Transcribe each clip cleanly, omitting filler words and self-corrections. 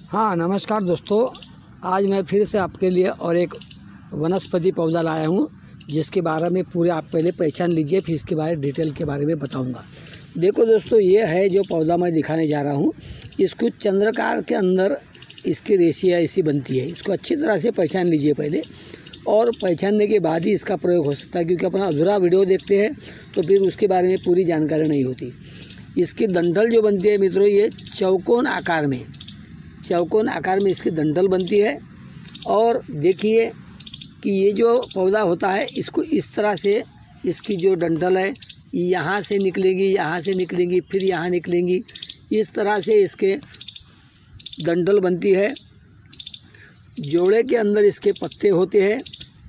हाँ नमस्कार दोस्तों, आज मैं फिर से आपके लिए और एक वनस्पति पौधा लाया हूँ जिसके बारे में पूरे आप पहले पहचान लीजिए, फिर इसके बारे डिटेल के बारे में बताऊँगा। देखो दोस्तों, ये है जो पौधा मैं दिखाने जा रहा हूँ। इसको चंद्राकार के अंदर इसकी रेशिया ऐसी बनती है। इसको अच्छी तरह से पहचान लीजिए पहले, और पहचानने के बाद ही इसका प्रयोग हो सकता है, क्योंकि अपना अधूरा वीडियो देखते हैं तो फिर उसके बारे में पूरी जानकारी नहीं होती। इसकी डंठल जो बनती है मित्रों, ये चौकोन आकार में इसकी डंठल बनती है। और देखिए कि ये जो पौधा होता है, इसको इस तरह से इसकी जो डंठल है यहाँ से निकलेंगी, फिर यहाँ निकलेंगी। इस तरह से इसके डंठल बनती है। जोड़े के अंदर इसके पत्ते होते हैं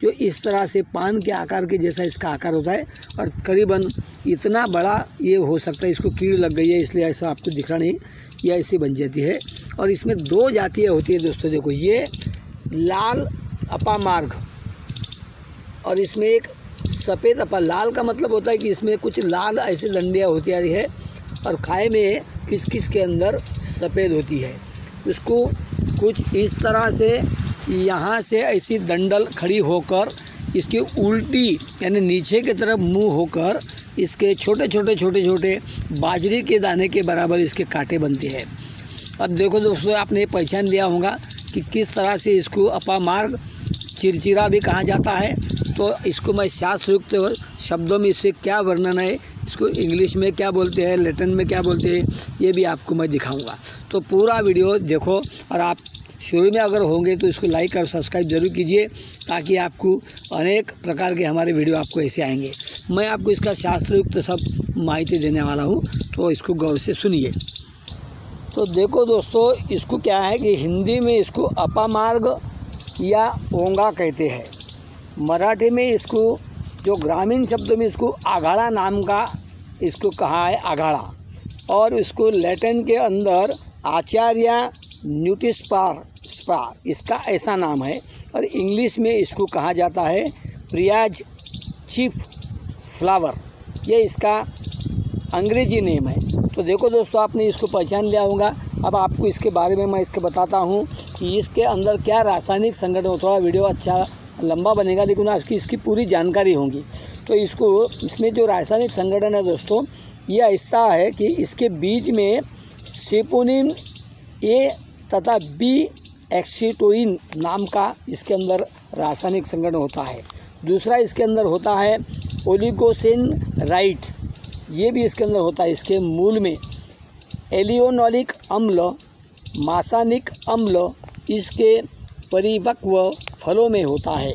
जो इस तरह से पान के आकार के जैसा इसका आकार होता है, और करीबन इतना बड़ा ये हो सकता है। इसको कीड़ लग गई है इसलिए ऐसा आपको दिख रहा नहीं, ये ऐसी बन जाती है। और इसमें दो जातियाँ होती है दोस्तों। देखो, ये लाल अपामार्ग और इसमें एक सफ़ेद अपा। लाल का मतलब होता है कि इसमें कुछ लाल ऐसी डंडियाँ होती आ रही है, और खाए में किस के अंदर सफ़ेद होती है। उसको कुछ इस तरह से यहाँ से ऐसी डंडल खड़ी होकर इसकी उल्टी यानी नीचे की तरफ मुंह होकर इसके छोटे बाजरे के दाने के बराबर इसके कांटे बनते हैं। अब देखो दोस्तों, आपने पहचान लिया होगा कि किस तरह से इसको अपामार्ग चिरचिरा भी कहा जाता है। तो इसको मैं शास्त्रयुक्त शब्दों में इससे क्या वर्णन है, इसको इंग्लिश में क्या बोलते हैं, लैटिन में क्या बोलते हैं, ये भी आपको मैं दिखाऊंगा। तो पूरा वीडियो देखो, और आप शुरू में अगर होंगे तो इसको लाइक और सब्सक्राइब जरूर कीजिए, ताकि आपको अनेक प्रकार के हमारे वीडियो आपको ऐसे आएंगे। मैं आपको इसका शास्त्रयुक्त सब माहिती देने वाला हूँ, तो इसको गौर से सुनिए। तो देखो दोस्तों, इसको क्या है कि हिंदी में इसको अपामार्ग या ओंगा कहते हैं। मराठी में इसको जो ग्रामीण शब्द में इसको आघाड़ा नाम का इसको कहा है, आघाड़ा। और इसको लैटिन के अंदर आचार्य न्यूटिस्पार इसका ऐसा नाम है, और इंग्लिश में इसको कहा जाता है प्रियाज चीफ फ्लावर, ये इसका अंग्रेजी नेम है। तो देखो दोस्तों, आपने इसको पहचान लिया होगा। अब आपको इसके बारे में मैं इसके बताता हूँ कि इसके अंदर क्या रासायनिक संगठन हो। थोड़ा वीडियो अच्छा लंबा बनेगा, लेकिन आपकी इसकी पूरी जानकारी होगी। तो इसमें जो रासायनिक संगठन है दोस्तों, ये ऐसा है कि इसके बीज में सेपोनिन ए तथा बी एक्सीटोइन नाम का इसके अंदर रासायनिक संगठन होता है। दूसरा इसके अंदर होता है ओलिगोसेन राइट, ये भी इसके अंदर होता है। इसके मूल में एलियोनोलिक अम्ल, मासानिक अम्ल इसके परिपक्व फलों में होता है।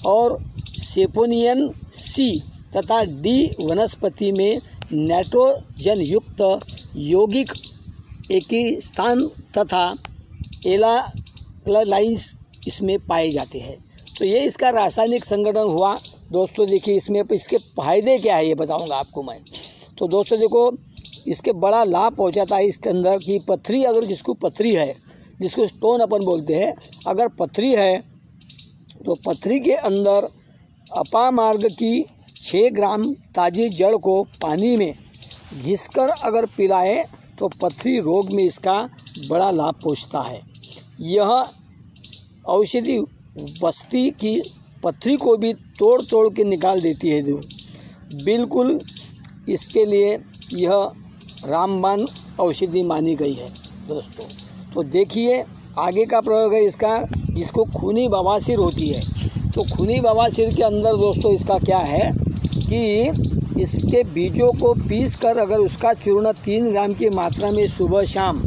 और सेपोनियन सी तथा डी वनस्पति में नाइट्रोजन युक्त यौगिक एकीस्थान तथा एलालाइंस इसमें पाए जाते हैं। तो ये इसका रासायनिक संगठन हुआ दोस्तों। देखिए, इसमें इसके फायदे क्या है ये बताऊंगा आपको मैं। तो दोस्तों देखो, इसके बड़ा लाभ पहुंचाता है इसके अंदर कि पथरी, अगर जिसको पथरी है, जिसको स्टोन अपन बोलते हैं, अगर पथरी है तो पथरी के अंदर अपामार्ग की 6 ग्राम ताज़ी जड़ को पानी में घिसकर अगर पिलाए तो पथरी रोग में इसका बड़ा लाभ पहुंचता है। यह औषधि बस्ती की पथरी को भी तोड़ के निकाल देती है दूर। बिल्कुल इसके लिए यह रामबाण औषधि मानी गई है दोस्तों। तो देखिए, आगे का प्रयोग है इसका, जिसको खूनी बवासीर होती है। तो खूनी बवासीर के अंदर दोस्तों इसका क्या है कि इसके बीजों को पीस कर अगर उसका चूर्ण 3 ग्राम की मात्रा में सुबह शाम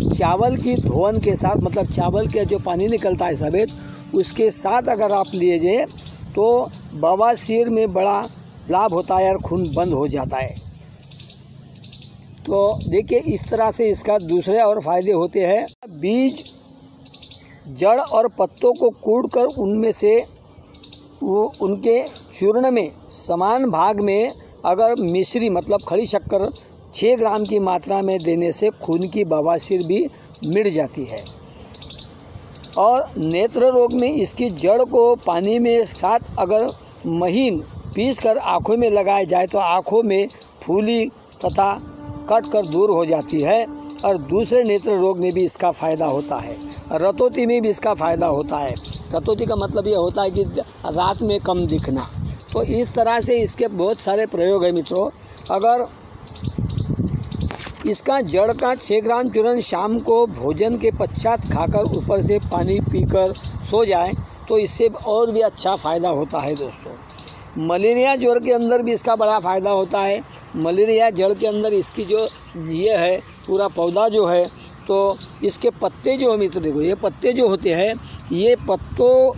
चावल की धोवन के साथ, मतलब चावल के जो पानी निकलता है सफ़ेद, उसके साथ अगर आप लीजिए तो बवासीर में बड़ा लाभ होता है और खून बंद हो जाता है। तो देखिए, इस तरह से इसका दूसरे और फायदे होते हैं। बीज, जड़ और पत्तों को कूटकर उनमें से उनके चूर्ण में समान भाग में अगर मिश्री मतलब खड़ी शक्कर 6 ग्राम की मात्रा में देने से खून की बवासीर भी मिट जाती है। और नेत्र रोग में इसकी जड़ को पानी में साथ अगर महीन पीस कर आँखों में लगाया जाए तो आँखों में फूली तथा कट कर दूर हो जाती है। और दूसरे नेत्र रोग में भी इसका फ़ायदा होता है। रतौती में भी इसका फ़ायदा होता है। रतौती का मतलब ये होता है कि रात में कम दिखना। तो इस तरह से इसके बहुत सारे प्रयोग हैं मित्रों। अगर इसका जड़ का 6 ग्राम चूर्ण शाम को भोजन के पश्चात खाकर ऊपर से पानी पीकर सो जाए तो इससे और भी अच्छा फ़ायदा होता है दोस्तों। मलेरिया ज्वर के अंदर भी इसका बड़ा फ़ायदा होता है। मलेरिया जड़ के अंदर इसकी जो ये है पूरा पौधा जो है, तो इसके पत्ते जो है मित्रों, देखो ये पत्ते जो होते हैं, ये पत्तों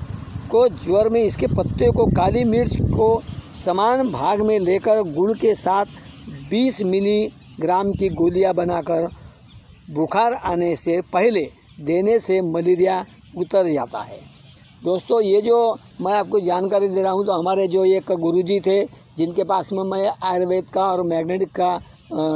को ज्वर में इसके पत्ते को काली मिर्च को समान भाग में लेकर गुड़ के साथ 20 मिलीग्राम की गोलियां बनाकर बुखार आने से पहले देने से मलेरिया उतर जाता है। दोस्तों ये जो मैं आपको जानकारी दे रहा हूँ, तो हमारे जो एक गुरुजी थे जिनके पास में मैं आयुर्वेद का और मैग्नेटिक का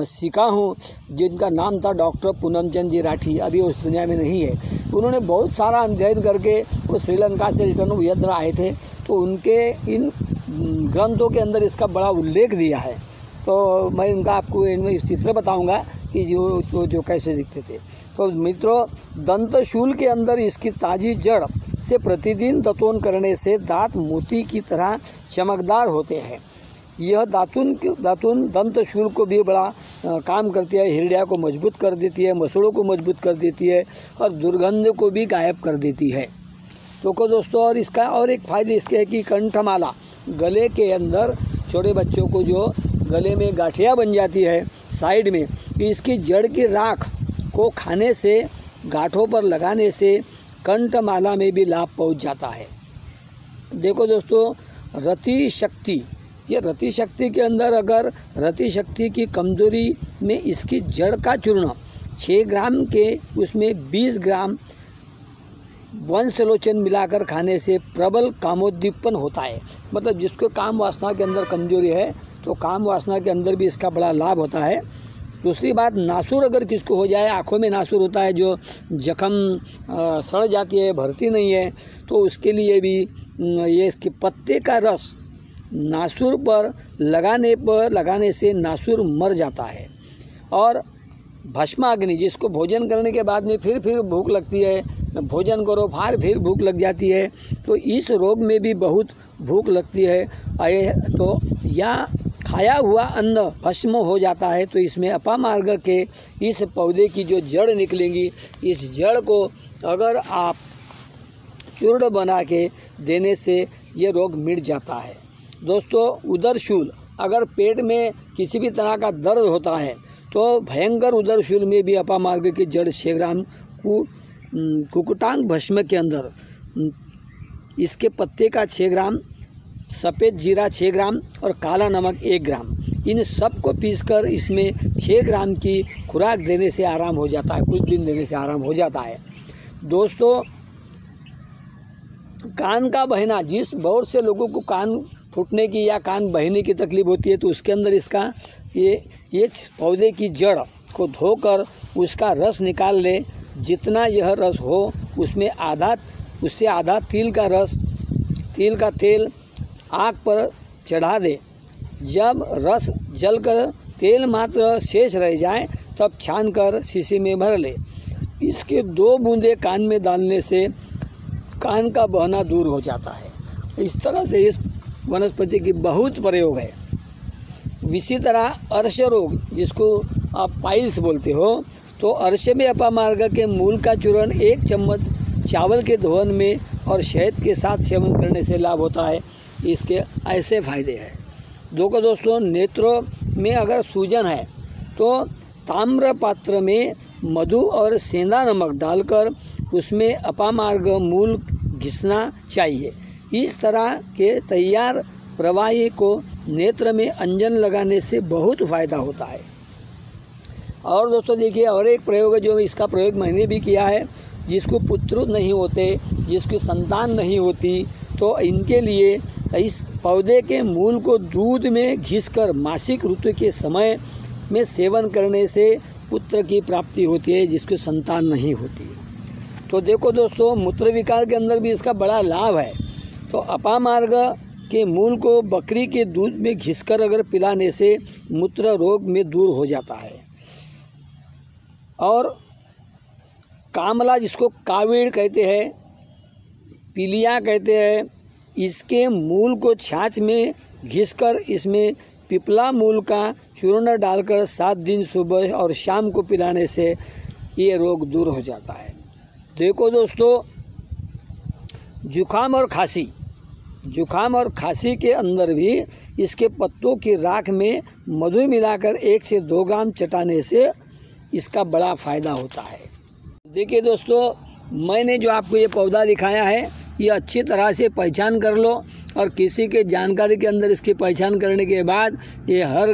सीखा हूँ, जिनका नाम था डॉक्टर पूनम चंद जी राठी, अभी उस दुनिया में नहीं है। उन्होंने बहुत सारा अध्ययन करके वो श्रीलंका से रिटर्न हुए आए थे, तो उनके इन ग्रंथों के अंदर इसका बड़ा उल्लेख दिया है। तो मैं इनका आपको इनमें चित्र बताऊंगा कि जो कैसे दिखते थे। तो मित्रों, दंतशूल के अंदर इसकी ताज़ी जड़ से प्रतिदिन दातून करने से दांत मोती की तरह चमकदार होते हैं। यह दातून दंतशूल को भी बड़ा काम करती है, हृदय को मजबूत कर देती है, मसूड़ों को मजबूत कर देती है और दुर्गंध को भी गायब कर देती है। तो दोस्तों, और इसका और एक फ़ायदे इसके है कि कंठमाला, गले के अंदर छोटे बच्चों को जो गले में गांठियाँ बन जाती है साइड में, इसकी जड़ की राख को खाने से, गांठों पर लगाने से कंठमाला में भी लाभ पहुंच जाता है। देखो दोस्तों, रति शक्ति, ये रति शक्ति के अंदर अगर रति शक्ति की कमज़ोरी में इसकी जड़ का चूर्ण 6 ग्राम के उसमें 20 ग्राम वंशलोचन मिलाकर खाने से प्रबल कामोद्दीपन होता है। मतलब जिसको काम वासना के अंदर कमजोरी है, तो काम वासना के अंदर भी इसका बड़ा लाभ होता है। दूसरी बात, नासूर अगर किसको हो जाए, आँखों में नासूर होता है, जो जख्म सड़ जाती है, भरती नहीं है, तो उसके लिए भी ये इसके पत्ते का रस नासूर पर लगाने से नासूर मर जाता है। और भस्माग्नि, जिसको भोजन करने के बाद में फिर भूख लगती है, भोजन करो फिर भूख लग जाती है, तो इस रोग में भी बहुत भूख लगती है, तो या खाया हुआ अन्न भस्म हो जाता है, तो इसमें अपामार्ग के इस पौधे की जो जड़ निकलेंगी, इस जड़ को अगर आप चूर्ण बना के देने से ये रोग मिट जाता है। दोस्तों, उदरशूल, अगर पेट में किसी भी तरह का दर्द होता है तो भयंकर उदरशूल में भी अपामार्ग की जड़ 6 ग्राम कुकुटांग भस्म के अंदर इसके पत्ते का 6 ग्राम, सफ़ेद जीरा 6 ग्राम और काला नमक 1 ग्राम, इन सब को पीसकर इसमें 6 ग्राम की खुराक देने से आराम हो जाता है, कुछ दिन देने से आराम हो जाता है। दोस्तों, कान का बहना, जिस बहुत से लोगों को कान फूटने की या कान बहने की तकलीफ होती है, तो उसके अंदर इसका ये पौधे की जड़ को धोकर उसका रस निकाल ले। जितना यह रस हो उसमें उससे आधा तिल का तेल आग पर चढ़ा दे। जब रस जलकर तेल मात्र शेष रह जाए तब छानकर शीशी में भर ले। इसके 2 बूंदे कान में डालने से कान का बहना दूर हो जाता है। इस तरह से इस वनस्पति की बहुत प्रयोग है। इसी तरह अर्श रोग, जिसको आप पाइल्स बोलते हो, तो अर्श में अपामार्ग के मूल का चूर्ण 1 चम्मच चावल के धोवन में और शहद के साथ सेवन करने से लाभ होता है। इसके ऐसे फायदे हैं। दोस्तों, नेत्रों में अगर सूजन है तो ताम्र पात्र में मधु और सेंधा नमक डालकर उसमें अपामार्ग मूल घिसना चाहिए। इस तरह के तैयार प्रवाही को नेत्र में अंजन लगाने से बहुत फ़ायदा होता है। और दोस्तों देखिए, और एक प्रयोग है जो इसका प्रयोग मैंने भी किया है। जिसको पुत्र नहीं होते, जिसकी संतान नहीं होती, तो इनके लिए इस पौधे के मूल को दूध में घिसकर मासिक ऋतु के समय में सेवन करने से पुत्र की प्राप्ति होती है, जिसको संतान नहीं होती। तो देखो दोस्तों, मूत्र विकार के अंदर भी इसका बड़ा लाभ है। तो अपामार्ग के मूल को बकरी के दूध में घिसकर अगर पिलाने से मूत्र रोग में दूर हो जाता है। और कामला जिसको कावीड़ कहते हैं, पीलिया कहते हैं, इसके मूल को छाछ में घिसकर इसमें पिपला मूल का चूर्ण डालकर 7 दिन सुबह और शाम को पिलाने से ये रोग दूर हो जाता है। देखो दोस्तों, जुखाम और खांसी के अंदर भी इसके पत्तों की राख में मधु मिलाकर 1 से 2 ग्राम चटाने से इसका बड़ा फ़ायदा होता है। देखिए दोस्तों, मैंने जो आपको ये पौधा दिखाया है, ये अच्छी तरह से पहचान कर लो और किसी के जानकारी के अंदर इसकी पहचान करने के बाद ये हर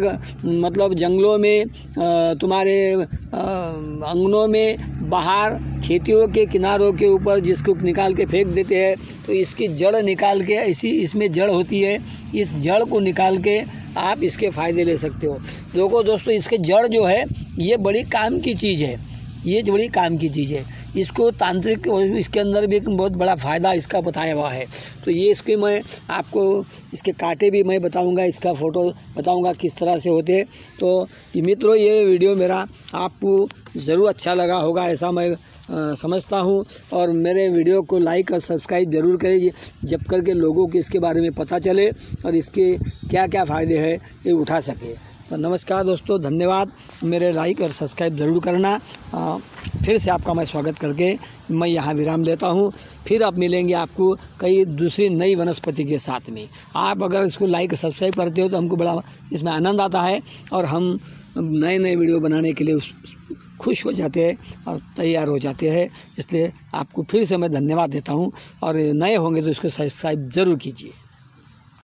मतलब जंगलों में, तुम्हारे अंगनों में, बाहर खेतियों के किनारों के ऊपर जिसको निकाल के फेंक देते हैं, तो इसकी जड़ निकाल के, ऐसी इसमें जड़ होती है, इस जड़ को निकाल के आप इसके फ़ायदे ले सकते हो। देखो दोस्तों, इसके जड़ जो है ये बड़ी काम की चीज़ है, ये बड़ी काम की चीज़ है। इसको तांत्रिक, इसके अंदर भी एक बहुत बड़ा फ़ायदा इसका बताया हुआ है। तो ये इसके मैं आपको इसके कांटे भी मैं बताऊंगा, इसका फ़ोटो बताऊंगा किस तरह से होते हैं। तो मित्रों, ये वीडियो मेरा आपको ज़रूर अच्छा लगा होगा, ऐसा मैं समझता हूँ। और मेरे वीडियो को लाइक और सब्सक्राइब ज़रूर करें, जब करके लोगों को इसके बारे में पता चले और इसके क्या क्या फ़ायदे हैं ये उठा सके। तो नमस्कार दोस्तों, धन्यवाद। मेरे लाइक और सब्सक्राइब ज़रूर करना। फिर से आपका मैं स्वागत करके मैं यहाँ विराम लेता हूँ। फिर आप मिलेंगे आपको कई दूसरी नई वनस्पति के साथ में। आप अगर इसको लाइक सब्सक्राइब करते हो तो हमको बड़ा इसमें आनंद आता है और हम नए नए वीडियो बनाने के लिए खुश हो जाते हैं और तैयार हो जाते हैं। इसलिए आपको फिर से मैं धन्यवाद देता हूँ और नए होंगे तो इसको सब्सक्राइब ज़रूर कीजिए।